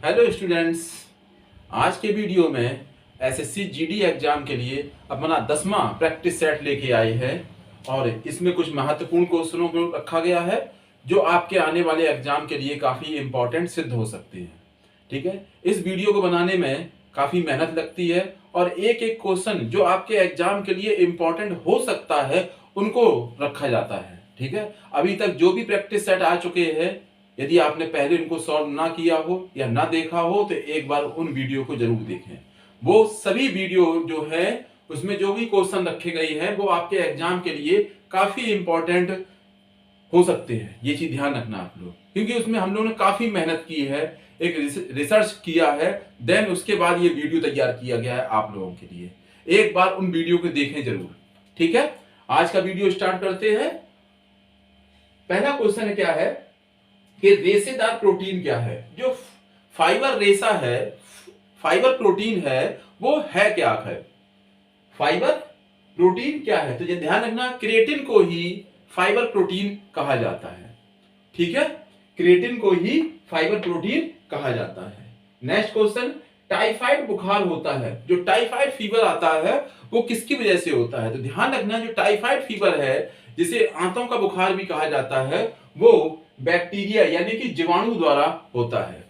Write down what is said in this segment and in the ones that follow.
Hello students. आज के video में एसएससी जीडी एग्जाम के लिए अपना 10वां प्रैक्टिस सेट लेके आए हैं और इसमें कुछ महत्वपूर्ण क्वेश्चनों को रखा गया है जो आपके आने वाले एग्जाम के लिए काफ़ी इम्पोर्टेंट सिद्ध हो सकते हैं। ठीक है, इस वीडियो को बनाने में काफ़ी मेहनत लगती है और एक एक क्वेश्चन जो आपके एग्जाम के लिए इम्पोर्टेंट हो सकता है उनको रखा जाता है। ठीक है, अभी तक जो भी प्रैक्टिस सेट आ चुके हैं, यदि आपने पहले इनको सॉल्व ना किया हो या ना देखा हो तो एक बार उन वीडियो को जरूर देखें। वो सभी वीडियो जो है उसमें जो भी क्वेश्चन रखे गए हैं वो आपके एग्जाम के लिए काफी इंपॉर्टेंट हो सकते हैं। ये चीज ध्यान रखना आप लोग, क्योंकि उसमें हम लोगों ने काफी मेहनत की है, एक रिसर्च किया है, देन उसके बाद ये वीडियो तैयार किया गया है आप लोगों के लिए। एक बार उन वीडियो को देखें जरूर। ठीक है, आज का वीडियो स्टार्ट करते हैं। पहला क्वेश्चन क्या है कि रेशेदार प्रोटीन क्या है। जो फाइबर रेशा है, फाइबर प्रोटीन है, वो है क्या है? फाइबर प्रोटीन क्या है? तो ये ध्यान रखना, क्रिएटिन को ही फाइबर प्रोटीन कहा जाता है। ठीक है, क्रिएटिन को ही फाइबर प्रोटीन कहा जाता है। नेक्स्ट क्वेश्चन, टाइफाइड बुखार होता है, जो टाइफाइड फीवर आता है वो किसकी वजह से होता है? तो ध्यान रखना, जो टाइफाइड फीवर है जिसे आंतों का बुखार भी कहा जाता है वो बैक्टीरिया यानी कि जीवाणु द्वारा होता है।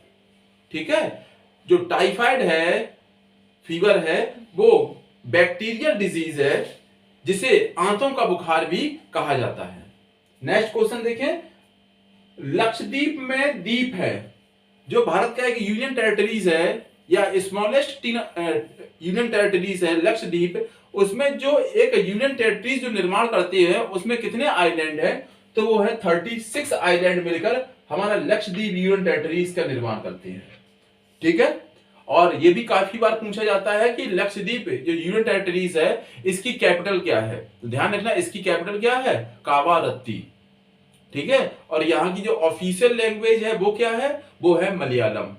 ठीक है, जो टाइफाइड है, फीवर है, वो बैक्टीरियल डिजीज है जिसे आंतों का बुखार भी कहा जाता है। नेक्स्ट क्वेश्चन देखें, लक्षद्वीप में द्वीप है, जो भारत का एक यूनियन टेरिटरीज है या स्मॉलेस्ट यूनियन टेरिटरीज है लक्षद्वीप, उसमें जो एक यूनियन टेरिटरीज जो निर्माण करती है उसमें कितने आइलैंड है? तो वो है 36 आइलैंड मिलकर हमारा लक्षद्वीप यूनियन टेरिटरीज का निर्माण करते हैं। ठीक है, और ये भी काफी बार पूछा जाता है कि लक्षद्वीप जो यूनियन टेरिटरीज है इसकी कैपिटल क्या है? तो ध्यान रखना, इसकी कैपिटल क्या है? कावारत्ती। ठीक है, और यहाँ की जो ऑफिशियल लैंग्वेज है वो क्या है? वो है मलयालम।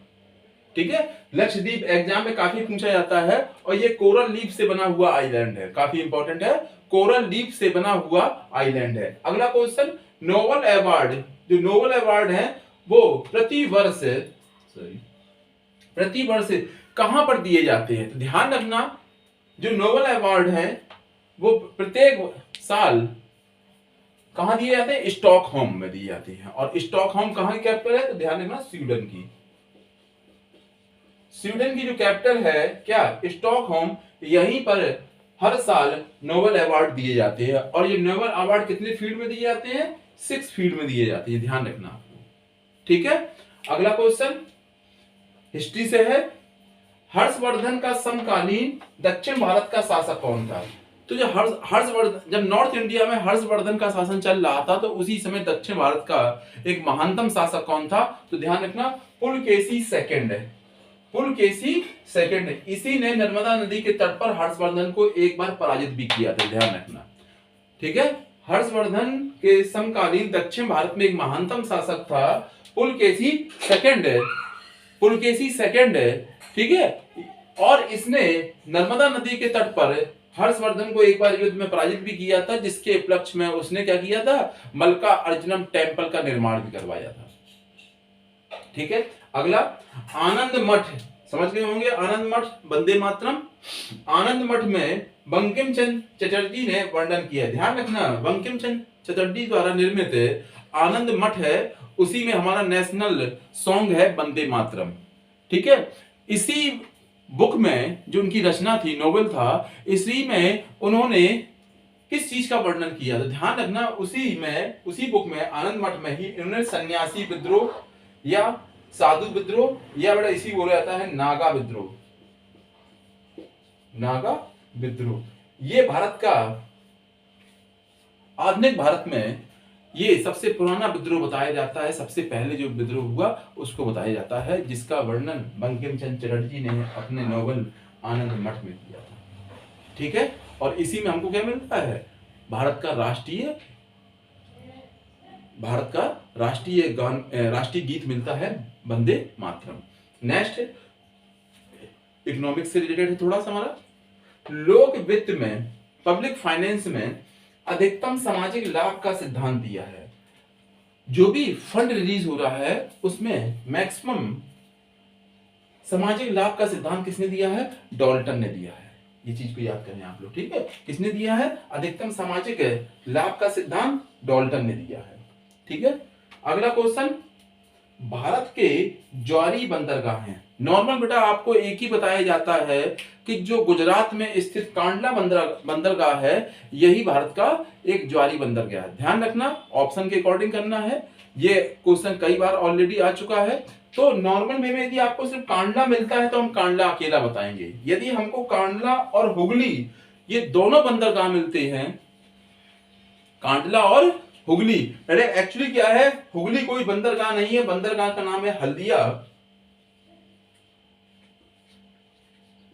ठीक है, लक्षद्वीप एग्जाम में काफी पूछा जाता है और ये कोरल लीफ से बना हुआ आइलैंड है, काफी इंपॉर्टेंट है, कोरल लीफ से बना हुआ आइलैंड है। अगला क्वेश्चन, नोबेल अवार्ड, जो नोबेल अवार्ड है वो प्रति वर्ष कहां पर दिए जाते हैं? तो ध्यान रखना, जो नोबेल अवार्ड है वो प्रत्येक साल कहां दिए जाते हैं? स्टॉकहोम में दिए जाते हैं। और स्टॉकहोम कहां की कैपिटल है? तो ध्यान रखना, स्वीडन की। स्वीडन की जो कैपिटल है क्या? स्टॉकहोम। यहीं पर हर साल नोबेल अवार्ड दिए जाते हैं और ये नोबेल अवार्ड कितने फील्ड में दिए जाते हैं? 6 फील्ड में दिए जाते हैं, ध्यान रखना आपको। ठीक है, अगला क्वेश्चन हिस्ट्री से है, हर्षवर्धन का समकालीन दक्षिण भारत का शासक कौन था? तो जो हर्षवर्धन, जब नॉर्थ इंडिया में हर्षवर्धन का शासन चल रहा था तो उसी समय दक्षिण भारत का एक महानतम शासक कौन था? तो ध्यान रखना, पुलकेशी सेकंड है। पुलकेशी सेकंड, इसी ने नर्मदा नदी के तट पर हर्षवर्धन को एक बार पराजित भी किया था, ध्यान रखना। ठीक है, हर्षवर्धन के समकालीन दक्षिण भारत में एक महानतम शासक था पुलकेशी सेकंड है, पुलकेशी सेकंड है। ठीक है, और इसने नर्मदा नदी के तट पर हर्षवर्धन को एक बार युद्ध में पराजित भी किया था, जिसके उपलक्ष्य में उसने क्या किया था? मल्का अर्जुनम टेम्पल का निर्माण भी करवाया था। ठीक है, अगला आनंद मठ, समझ गए होंगे आनंद मठ, वंदे मातरम। आनंद मठ में बंकिम चंद्र चटर्जी ने वर्णन किया। ध्यान रखना, बंकिम चंद्र चटर्जी द्वारा निर्मित आनंद मठ है, उसी में हमारा नेशनल सॉन्ग है वंदे मातरम। ठीक है, इसी बुक में जो उनकी रचना थी, नोवेल था, इसी में उन्होंने किस चीज का वर्णन किया? तो ध्यान रखना, उसी बुक में आनंद मठ में ही इन्होंने सन्यासी विद्रोह या साधु विद्रोह या बड़ा इसी बोला जाता है नागा विद्रोह, नागा विद्रोह, ये भारत का, आधुनिक भारत में ये सबसे पुराना विद्रोह बताया जाता है। सबसे पहले जो विद्रोह हुआ उसको बताया जाता है, जिसका वर्णन बंकिम चंद्र चटर्जी ने अपने नोवेल आनंद मठ में किया था। ठीक है, और इसी में हमको क्या मिलता है? भारत का राष्ट्रीय गान, राष्ट्रीय गीत मिलता है, वंदे मातरम। नेक्स्ट इकोनॉमिक्स से रिलेटेड है थोड़ा सा हमारा, लोक वित्त में, पब्लिक फाइनेंस में अधिकतम सामाजिक लाभ का सिद्धांत दिया है। जो भी फंड रिलीज हो रहा है उसमें मैक्सिमम सामाजिक लाभ का सिद्धांत किसने दिया है? डाल्टन ने दिया है। ये चीज को याद करें आप लोग, ठीक है। किसने दिया है? अधिकतम सामाजिक लाभ का सिद्धांत डाल्टन ने दिया है, ठीक है। अगला क्वेश्चन, भारत के ज्वारी बंदरगाह हैं। नॉर्मल बेटा आपको एक ही बताया जाता है कि जो गुजरात में स्थित कांडला बंदरगाह है, यही भारत का एक ज्वारी बंदरगाह है। ध्यान रखना, ऑप्शन के अकॉर्डिंग करना है। ये क्वेश्चन कई बार ऑलरेडी आ चुका है। तो नॉर्मल वे में यदि आपको सिर्फ कांडला मिलता है तो हम कांडला अकेला बताएंगे। यदि हमको कांडला और हुगली ये दोनों बंदरगाह मिलते हैं, कांडला और हुगली, अरे एक्चुअली क्या है, हुगली कोई बंदरगाह नहीं है, बंदरगाह का नाम है हल्दिया।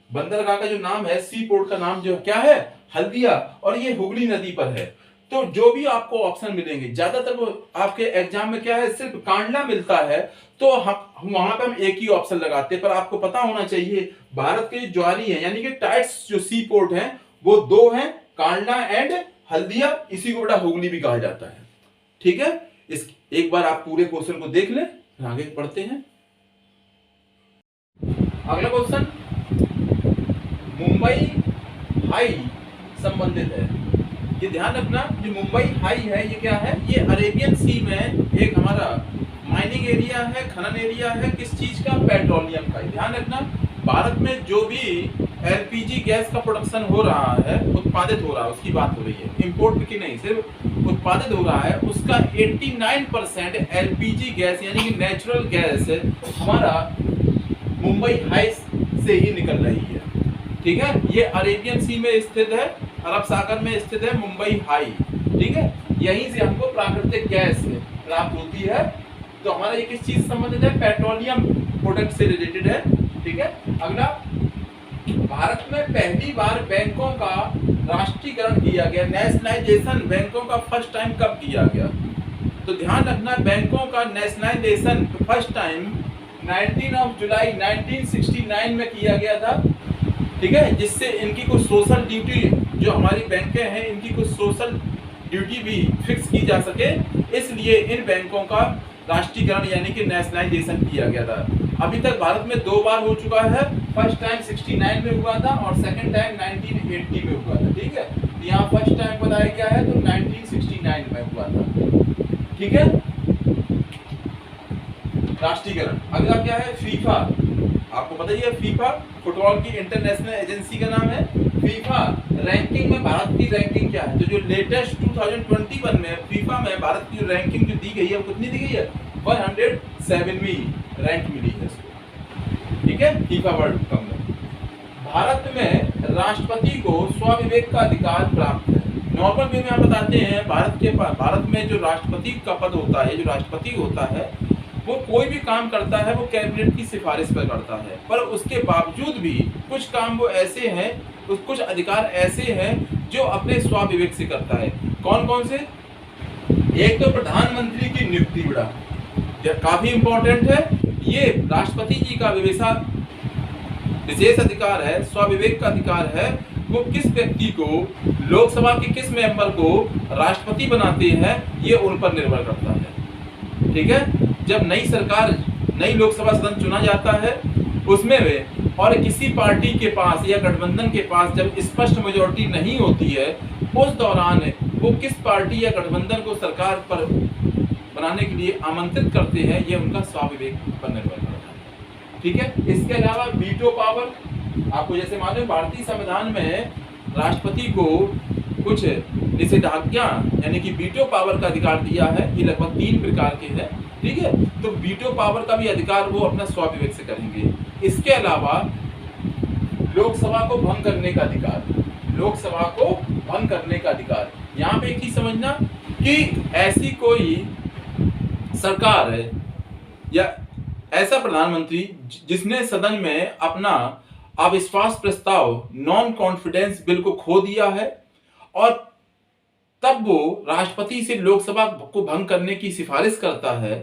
बंदरगाह का जो नाम है, सी पोर्ट का नाम जो क्या है, हल्दिया, और ये हुगली नदी पर है। तो जो भी आपको ऑप्शन मिलेंगे, ज्यादातर वो आपके एग्जाम में क्या है, सिर्फ कांडला मिलता है, तो हम वहां पे हम एक ही ऑप्शन लगाते हैं। पर आपको पता होना चाहिए भारत के ज्वारी है, यानी कि टाइट्स जो सी पोर्ट हैं वो दो हैं, कांडला एंड हल्दिया। इसी को बड़ा हुगली भी कहा जाता है, ठीक है। इस एक बार आप पूरे क्वेश्चन को देख लें, आगे पढ़ते हैं। अगला क्वेश्चन, मुंबई हाई संबंधित है। ये ध्यान रखना, जो मुंबई हाई है ये क्या है, ये अरेबियन सी में एक हमारा माइनिंग एरिया है, खनन एरिया है। किस चीज का? पेट्रोलियम का। ध्यान रखना, भारत में जो भी एलपीजी गैस का प्रोडक्शन हो रहा है, उत्पादित हो रहा है, उसकी बात हो रही है, इंपोर्ट की नहीं, सिर्फ उत्पादित हो रहा है, उसका 89% एलपीजी गैस यानी कि नेचुरल गैस हमारा मुंबई हाई से ही निकल रही है, ठीक है। ये अरेबियन सी में स्थित है, अरब सागर में स्थित है मुंबई हाई, ठीक है। यहीं से हमको प्राकृतिक गैस प्राप्त होती है। तो हमारा ये किस चीज से संबंधित है? पेट्रोलियम प्रोडक्ट से रिलेटेड है, ठीक है। अगला, भारत में पहली बार बैंकों का राष्ट्रीयकरण किया गया, नेशनलाइजेशन बैंकों का फर्स्ट टाइम कब किया गया? तो ध्यान रखना, बैंकों का नेशनलाइजेशन फर्स्ट टाइम 19 जुलाई 1969 में किया गया था, ठीक है। जिससे इनकी कुछ सोशल ड्यूटी, जो हमारी बैंकें हैं, इनकी कुछ सोशल ड्यूटी भी फिक्स की जा सके, इसलिए इन बैंकों का राष्ट्रीयकरण यानी कि नेशनलाइजेशन किया गया था। अभी तक भारत में 2 बार हो चुका है। फर्स्ट टाइम 69 में हुआ था और सेकंड टाइम 1980 में हुआ था, ठीक है। यहाँ फर्स्ट टाइम बताया गया है तो 1969 में हुआ था, ठीक है, राष्ट्रीयकरण। अगला क्या है? फीफा। आपको पता ही है, फीफा फुटबॉल की इंटरनेशनल एजेंसी का नाम है। फीफा रैंकिंग में भारत की रैंकिंग क्या है? तो जो लेटेस्ट 2021 में फीफा में भारत की जो रैंकिंग जो दी गई है, वो कितनी दी गई है? 107वीं रैंक मिली है इसको, ठीक है, फीफा वर्ल्ड कप में। भारत में राष्ट्रपति को स्वविवेक का अधिकार प्राप्त है। नॉर्मल वे में हम बताते हैं, भारत में जो राष्ट्रपति का पद होता है, जो राष्ट्रपति होता है, वो कोई भी काम करता है वो कैबिनेट की सिफारिश पर करता है। पर उसके बावजूद भी कुछ काम वो ऐसे हैं, कुछ अधिकार ऐसे हैं जो अपने स्वविवेक से करता है। कौन कौन से? एक तो प्रधानमंत्री की नियुक्ति, बड़ा काफी इंपॉर्टेंट है। ये राष्ट्रपति जी का विशेष अधिकार है, स्वविवेक का अधिकार है। वो किस व्यक्ति को, लोकसभा के किस मेंबर को राष्ट्रपति बनाते हैं, ये उन पर निर्भर करता है, ठीक है। जब नई लोकसभा सदन चुना जाता है, उसमें वे और किसी पार्टी के पास या गठबंधन के पास जब स्पष्ट मेजॉरिटी नहीं होती है, उस दौरान वो किस पार्टी या गठबंधन को सरकार पर बनाने के लिए आमंत्रित करते हैं, ये उनका स्वाविवेक पर निर्भर करता है, ठीक है। इसके अलावा वीटो पावर, आपको जैसे मालूम है भारतीय संविधान में राष्ट्रपति को कुछ निषेधाज्ञा यानी कि वीटो पावर का अधिकार दिया है। ये लगभग 3 प्रकार के हैं, ठीक है। तो वीटो पावर का भी अधिकार वो अपना स्वविवेक से करेंगे। इसके अलावा लोकसभा को भंग करने का अधिकार, लोकसभा को भंग करने का अधिकार। यहाँ पे एक चीज समझना कि ऐसी कोई सरकार है या ऐसा प्रधानमंत्री जिसने सदन में अपना अविश्वास प्रस्ताव, नॉन कॉन्फिडेंस बिल को खो दिया है और तब वो राष्ट्रपति से लोकसभा को भंग करने की सिफारिश करता है,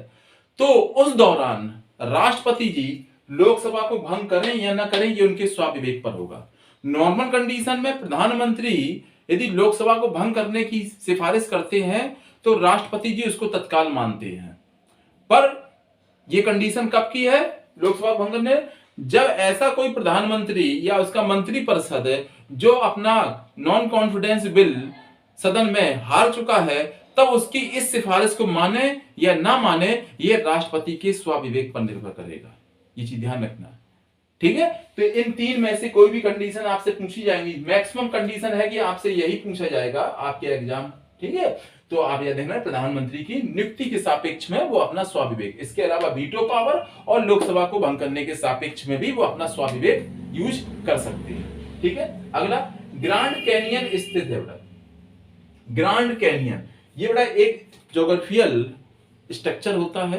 तो उस दौरान राष्ट्रपति जी लोकसभा को भंग करें या ना करें, ये उनके स्वाविवेक पर होगा। नॉर्मल कंडीशन में प्रधानमंत्री यदि लोकसभा को भंग करने की सिफारिश करते हैं तो राष्ट्रपति जी उसको तत्काल मानते हैं। पर यह कंडीशन कब की है लोकसभा भंग करने? जब ऐसा कोई प्रधानमंत्री या उसका मंत्री परिषद जो अपना नॉन कॉन्फिडेंस बिल सदन में हार चुका है, तब उसकी इस सिफारिश को माने या ना माने, ये राष्ट्रपति के स्वविवेक पर निर्भर करेगा। ये चीज ध्यान रखना, ठीक है। तो इन तीन में से कोई भी कंडीशन आपसे पूछी जाएंगी, मैक्सिमम कंडीशन है कि आपसे यही पूछा जाएगा आपके एग्जाम, ठीक है। तो आप यह देखना, प्रधानमंत्री की नियुक्ति के सापेक्ष में वो अपना स्वविवेक, इसके अलावा वीटो पावर और लोकसभा को भंग करने के सापेक्ष में भी वो अपना स्वविवेक यूज कर सकते हैं, ठीक है। अगला, ग्रांड कैनियन स्थित है बेटा। ग्रांड कैनियन ये बड़ा एक ज्योग्राफियल स्ट्रक्चर होता है।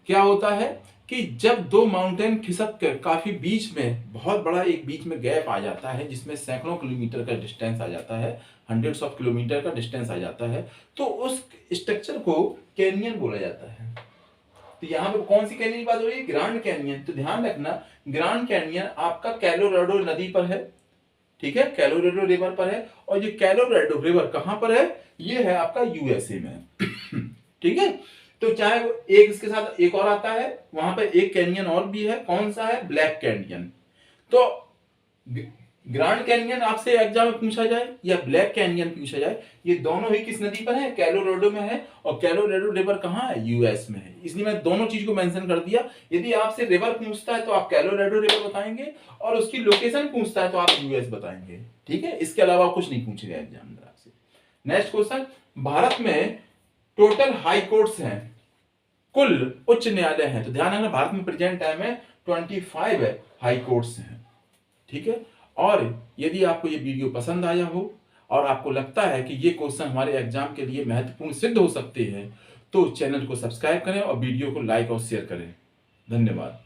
क्या होता है कि जब दो माउंटेन खिसक कर काफी बीच में बहुत बड़ा एक बीच में गैप आ जाता है, जिसमें सैकड़ों किलोमीटर का डिस्टेंस आ जाता है, हंड्रेड्स ऑफ किलोमीटर का डिस्टेंस आ जाता है, तो उस स्ट्रक्चर को कैनियन बोला जाता है। तो यहाँ पे कौन सी कैनियन की बात हो रही है? Grand canyon. तो ध्यान रखना, ग्रांड कैनियन आपका कोलोराडो नदी पर है, ठीक है, कोलोराडो रिवर पर है। और ये कोलोराडो रिवर कहां पर है? ये है आपका यूएसए में ठीक है। तो चाहे एक इसके साथ एक और आता है, वहां पर एक कैनियन और भी है, कौन सा है? Black canyon. तो ग्रांड कैनियन आपसे एग्जाम में पूछा जाए या ब्लैक कैनियन पूछा जाए, ये दोनों ही किस नदी पर है? कोलोराडो में है। और कोलोराडो रिवर कहां है? यूएस में है। इसलिए मैं दोनों चीज को मेंशन कर दिया। यदि आपसे रिवर पूछता है तो आप कोलोराडो रिवर बताएंगे, और उसकी लोकेशन पूछता है तो आप यूएस बताएंगे, ठीक है। इसके अलावा कुछ नहीं पूछेगा एग्जामिनर आपसे। नेक्स्ट क्वेश्चन, भारत में टोटल हाई कोर्ट्स हैं, कुल उच्च न्यायालय हैं। तो ध्यान रखना, भारत में प्रेजेंट टाइम में 25 हाई कोर्ट्स हैं, ठीक है। और यदि आपको ये वीडियो पसंद आया हो और आपको लगता है कि ये क्वेश्चन हमारे एग्जाम के लिए महत्वपूर्ण सिद्ध हो सकते हैं, तो चैनल को सब्सक्राइब करें और वीडियो को लाइक और शेयर करें। धन्यवाद।